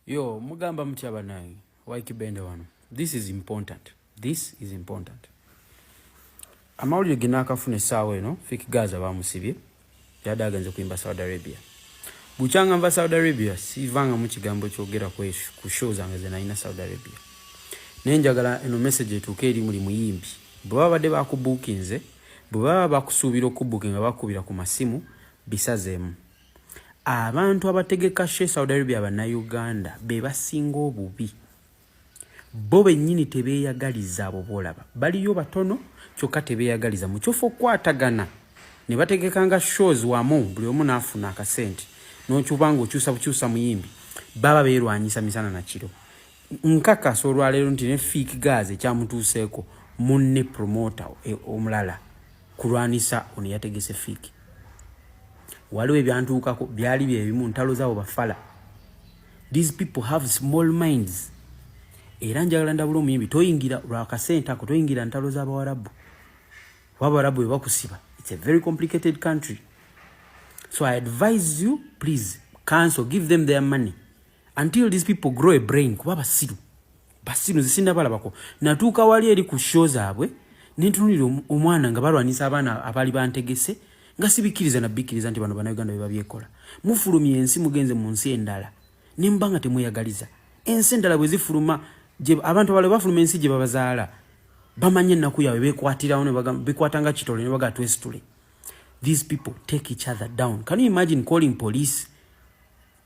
Yo, mugamba mutya banaye. Waikibende wano. This is important. This is important. Amawulire ginakafuna essaawa eno Fiki Gaza bamusibye. Yadde agenze kuyimba Saudi Arabia. Bukyanga nva Saudi Arabia sivanga mu kigambo kyogera ku show zange ze nalina Saudi Arabia. Naye njagala eno message etuuke eri muli muyimbi. Bwe babadde bakubuukinze, bwe baba bakusuubira okubuukinga bakubira ku masimu bisazeemu. Abantu abategeka she Saudi Arabia bannayuganda be basinga obubi. Bo bennyini tebeeyagaliza abo boolaba. Baliyo batono kyokka tebeeyagaliza. Mu kyofa okukwatagana ne bategekanga shows wamu buli omu n'afuna akasente. N'okyuba ng'okyusa bukyusa muyimbi. Baba beerwanyisa misana na kiro. Nkakasa olwaleero nti ne Fiki Gaza ekyamutuuseeko munne promoter omulala kulwanisa ono yategese Fiki. Waliwo ebyantuukako byali byebimu ntalo zaabo bafala. These people have small minds. Era njagala ndabula omuyimbi toyingira lwakasente ako toyingira ntalo z'Abawarabu. Abawarabu bwe bakusiba. It's a very complicated country. So I advise you, please, cancel, give them their money. Until these people grow a brain, kuba basiru. Basiru zisinda balabako. Natuuka wali eri ku show zaabwe, nentunulira omwana nga balwanisa abaana abali bantegese, nga sibikiriza na bikiriza nti bano bannayuganda bye babyekola. Mufulumya ensi mugenze mu nsi endala. Nemba nga temweyagaliza. Ensi endala bwe zifuluma, abantu abale bafuluma ensi gye babazaala. Bamanye ennaku yaabwe beekwatirawo ne bekwatanga kitole ne baga twesitule. These people take each other down. Can you imagine calling police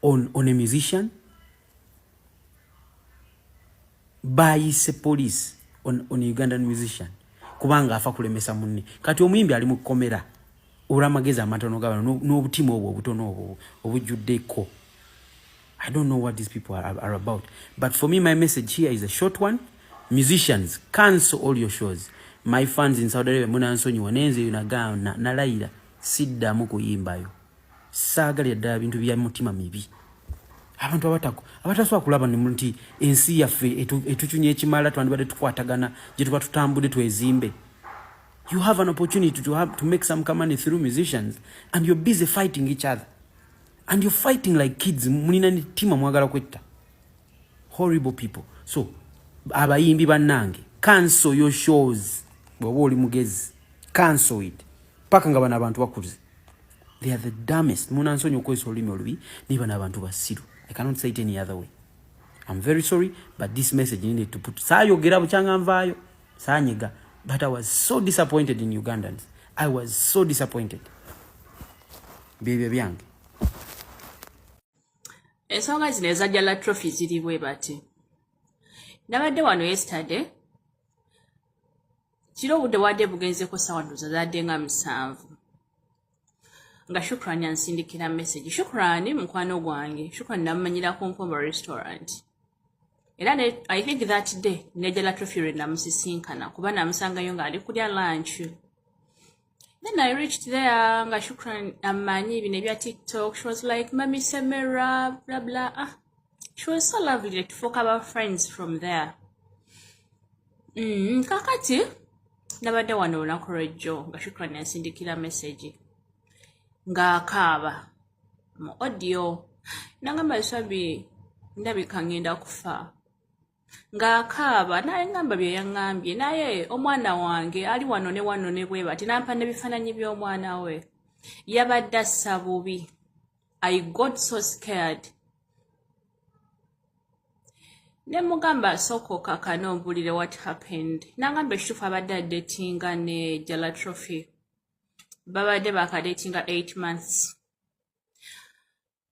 on a musician? Bayise police on a Ugandan musician. Kubanga afa kulemesa munne. Kati omuyimbi ali mu kkomera. Oramageza amatono gabano n'obutima obwo obutono obwo obujjuddeko. I don't know what these people are about. But for me, my message here is a short one. Musicians, cancel all your shows. My fans in Saudi Arabia, muna nsonyiwa nenze yunagana nalayira siddamu kuyimbayo. Saagalira ddala bintu bya mutima mibi. Abantu abatasobola kulaba ne nti ensi yaffe etukyunya ekimala twandibadde tukwatagana gye tuba tutambudde twezimbe. You have an opportunity to make some money through musicians, and you're busy fighting each other. And you're fighting like kids. Munina ni tima mwagala kwetta. Horrible people. So, abayimbi bannange, cancel your shows. Bw'oba oli mugezi, cancel it. Paka nga bano abantu bakuze. They are the dumbest. Munansonyi okwesa olulimi olubi, ni bano abantu basiru. I cannot say it any other way. I'm very sorry, but this message needed to put. Saayogera bukyanga nvaayo, saanyega. But I was so disappointed in Ugandans. I was so disappointed. Bebe byange. Ensonga zino ezajjala trophy ziri bwe bati. Nabadde wano yesterday. Kiro obudde wadde bugenzeko ssaawa ndoza zadde nga 7. Nga Shukrani ansindikira message. Shukrani mukwano gwange. Shukrani namumanyira ku Nkombo restaurant. Era I think that day nejjala trophy lwe namusisinkana kuba namusangayo ng'ali kulya lunch. Then I reached there nga Shukrani amanyi bino ebya TikTok. She was like, Mami Semera, blah blah. She was so lovely to talk about friends from there. Kakati nabadde wano olunaku lw'ejjo nga Shukrani ansindikira message nga akaaba mu audio nangamba Sabi ndabika ngenda kufa nga akaaba naye ngamba bye yaŋŋambye naye omwana wange ali wano ne bwe bati nampa n'ebifaananyi by'omwana we yabadde assa bubi. I got so scared. Ne mugamba sokoka kano mbulire what happened. Nangamba ekituufu abadde adetinga ne Jala Trophy. Babadde bakadetinga 8 months.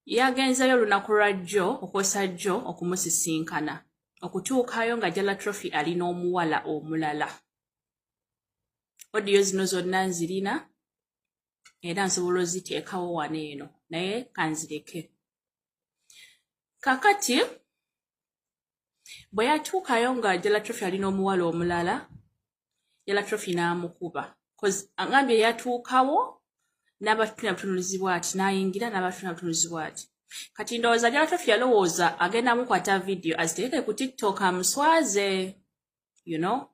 Yagenzayo olunaku lwa jjo okwosa jjo okumusisinkana. Okutuukayo nga Jala Trophy alina omuwala omulala. Audio zino zonna nzirina. Era nsobola oziteekawo wano eno. Naye kanzireke. Kakati bwe yatuukayo nga Jala Trophy alina omuwala omulala, Jala Trophy n'amukuba. Cause angambye yatuukawo n'abatuna butunuuzibwa ati n'ayingira n'abatuna butunuuzibwa ati. Kati ndowooza Jala Trophy yalowooza agenda amukwata video aziteeke ku TikTok amuswaze. You know?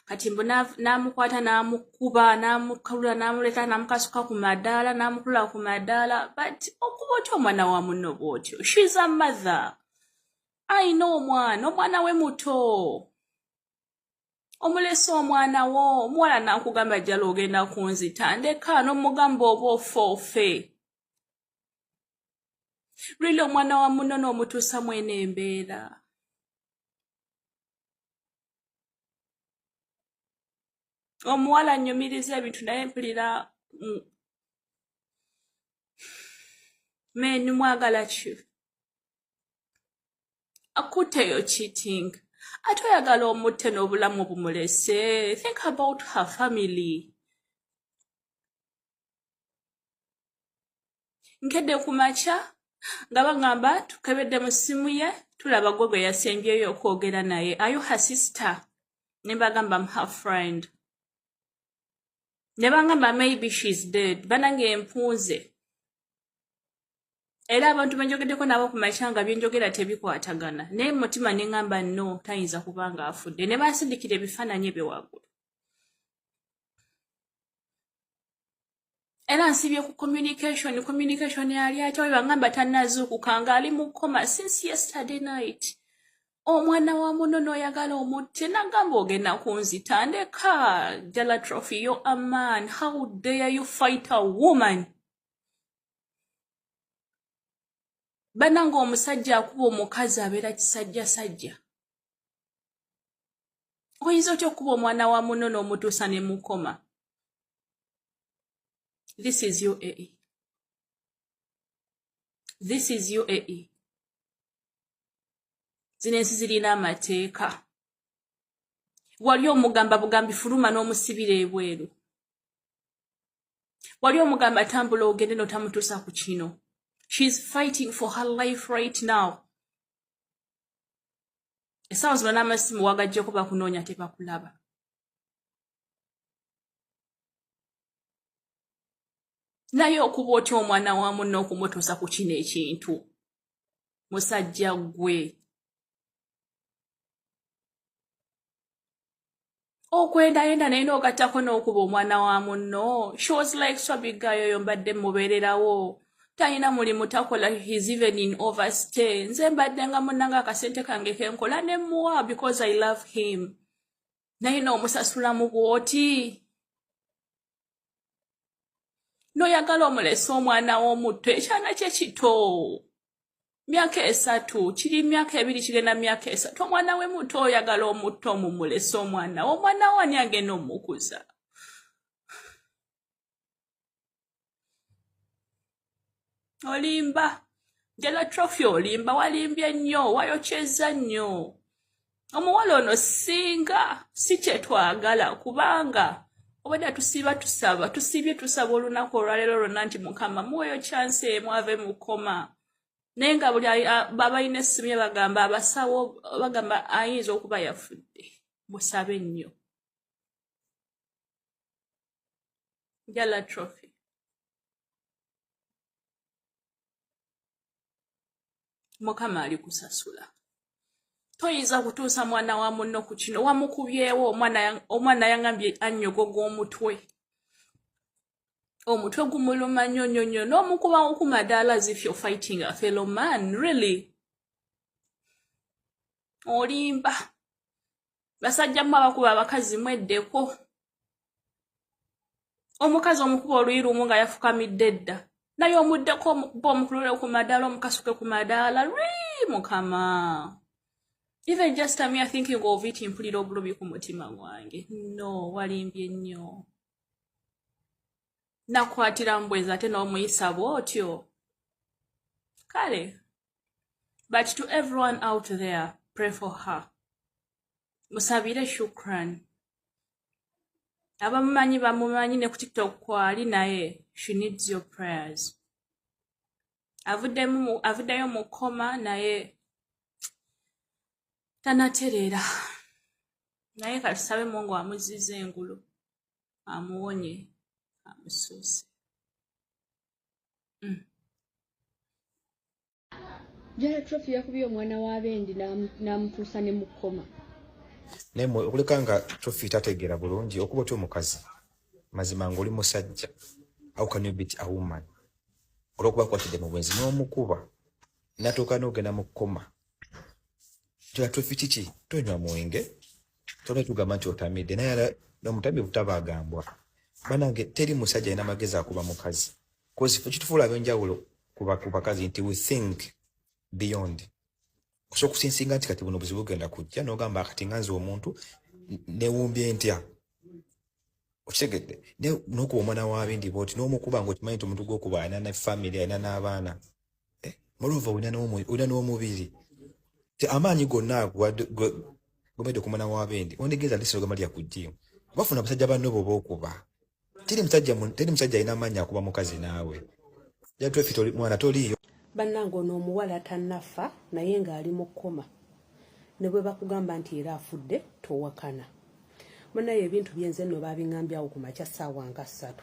Kati mbu n'amukwata n'amukuba n'amukalula n'amuleka n'amukasuka ku madaala n'amukulula ku madaala. But okuba otya omwana wa munno bw'otyo? She's a mother. ayina omwana we muto omulesa omwana wo omuwala nakugamba jjala ogenda kunzita ndeka n'omugamba oba ofoofe lwili omwana wa muno n'omutuusa mwene embeera omuwala annyumiriza ebintu naye mpulira meni mwagala ki akuteyo cheating ate oyagala omutte n'obulamu bumulese. Think about her family. Nkedde ku makya nga bagamba tukebedde mu ssimu ye tulaba gwe gwe yasembyeyo okwogera naye. Are you her sister? Ne bagamba I'm her friend. Ne bagamba maybe she's dead. Banange empunze. Era abantu benjogeddeko nabo ku makya nga byenjogera tebikwatagana. Naye mu mutima ne ngamba no tayinza kubanga afudde. Ne basindikira ebifaananyi bye waggulu. Era nsibye ku communication yali ate we bangamba tannazuukuka nga ali mu koma since yesterday night. Omwana wa muno n'oyagala omutte nagamba ogenda kunzita ndeka Jala Trophy, you're a man. How dare you fight a woman? Bananga omusajja akuba omukazi abeera kisajjasajja. Oyinza otya okuba omwana wa muno n'omutuusa ne mukoma? This is UAE. This is UAE. Zino ensi zirina amateeka. Wali omugamba bugambi fuluma n'omusibira ebweru. Wali omugamba tambula ogende n'otamutuusa ku kino. She's fighting for her life right now. Essaawa zino n'amasimu wagajjeko bakunoonya tebakulaba. Naye okuba otya omwana wa munno okumutuusa ku kino ekintu. Musajja gwe. Okwendayenda naye n'ogattako n'okuba omwana wa munno. She was like Swabigayo yo mbadde mubeererawo. Talina mulimu takola, he's even in overstay. Nze mbadde nga munnanga akasente kange kenkola ne muwa because I love him. Naye n'omusasula mu bwoti. N'oyagala omulesa omwana w'omutto ekyana kye kito. Myaka 3, kiri myaka 2 kigenda myaka 3. Omwana we muto oyagala omutto omumulesa omwana. Omwana wani agenda omukuza. Olimba. Jala Trophy olimba walimbye nnyo wayokyeza nnyo. Omuwala ono singa si kye twagala kubanga obadde tusibye tusaba olunaku olwaleero lwonna nti Mukama muweeyo chance emu ave mu koma. Naye nga buli babalina essimu ye bagamba abasawo bagamba ayinza okuba yafudde. Musabe nnyo. Jala Trophy. Mukama ali kusasula. Toyinza kutuusa mwana wa munno ku kino. Wamukubyewo omwana yangambye annyogoga omutwe. Omutwe gumuluma nnyo n'omukuba ku madaala as if you're fighting a fellow man. Really? Olimba. Basajja mma bakuba abakazi mweddeko. Omukazi omukuba oluyi lumu nga yafukamidde dda. Naye omuddeko omukuba omukulule ku madaala omukasuke ku madaala. Mukama. Even just me thinking of it mpulira obulubi ku mutima gwange. No, walimbye nnyo. Nakwatira mbweza ate n'omuyisa bw'otyo. Kale. But to everyone out there, pray for her. Musabire shukran. Abamumanyi bamumanyi ne ku TikTok kwali naye. She needs your prayers. Avuddeyo mu koma naye tanaterera. Naye katusabe Mungu amuzize engulu. Amuwonye. Amusuuse. Jala Trophy yakubye omwana wa Bendi n'amutuusa ne mu koma. Naye okuleka nga Trophy tategeera bulungi okuba otya omukazi. Mazima ng'oli musajja. How can you beat a woman? Olwokuba akwatidde mu bwenzi n'omukuba. N'atuuka n'ogenda mu koma. trophy kiki tonywa mwenge tole tugamba nti otamidde naye n'omutambi butabagambwa banange teri musajja ina magezi akuba mukazi cause ekitufuula ab'enjawulo kuba bakazi nti we think beyond so kusinsinga nti kati buno buzibu genda kujja n'ogamba kati nganze omuntu newumbye ntya okigedde n'okuba omwana w'abindi bwoti n'omukuba ng'okimanyi nti omuntu gw'okuba alina ne family alina n'abaana moreover olina n'omubiri amaanyi gonna gomedde ku mwana w'abendi ondigeza lisiro gama lya kujjimu bafuna abasajja banno bo b'okuba teri musajja alina amaanyi akuba mukazi naawe jatwefi mwana toliiyo bannange ono omuwala tannafa naye ng'ali mu kkoma ne bwe bakugamba nti era afudde towakana munaye ebintu byenze nno babiŋŋambye awo ku makya ssaawa nga 3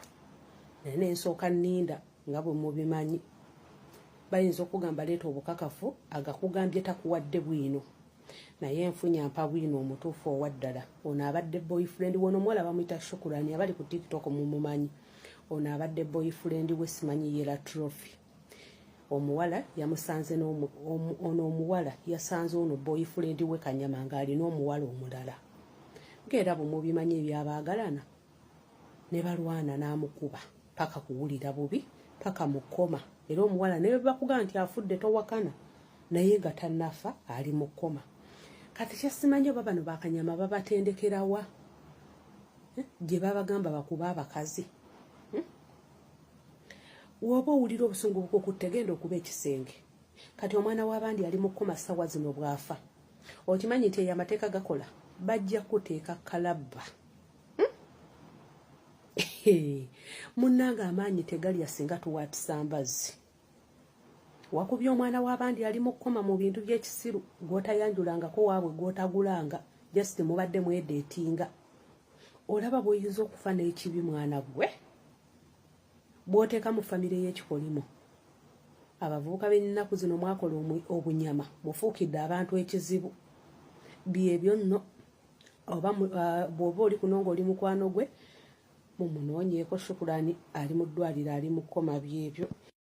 naye nensooka nninda nga bwe mubimanyi bayinza okugamba leeta obukakafu agakugambye takuwadde bwino naye nfunya mpa bwino omutuufu owaddala ono abadde boyfriend wono omuwala bamuyita Shukurani abali ku TikTok mumumanyi ono abadde boyfriend we simanyi yera Trophy omuwala yamusanze ono omuwala yasanze ono boyfriend we Kanyama ng'alina omuwala omulala ng'era bwe mubimanyi ebyabaagalana ne balwana n'amukuba paka kuwulira bubi paka mukoma era omuwala ne bakugamba nti afudde towakana naye nga tannafa ali mu kkoma kati kyasimanyi oba bano bakanyama babatendekerawa gye babagamba bakuba abakazi woba owulira obusungu bukukutte genda okuba ekisenge kati omwana w'abandi ali mu kkoma ssaawa zino bw'afa okimanyi nti eyo amateeka gakola bajja kuteeka kalabba munnanga amaanyi tegali asinga tuwaatisa mbazzi wakubye omwana w'abandi ali mu kkoma mu bintu by'ekisiru gw'otayanjulangako waabwe gw'otagulanga just mubadde mwedeetinga olaba bw'oyinza okufa n'ekibi mwana gwe bw'oteeka mu famire y'ekikolimo abavubuka b'ennaku zino mwakola obunyama mufuukidde abantu ekizibu byebyo nno oba bw'oba oli kuno ng'oli mukwano gwe mumunoonyeeko Shukurani ali mu ddwaliro ali mu kkoma byebyo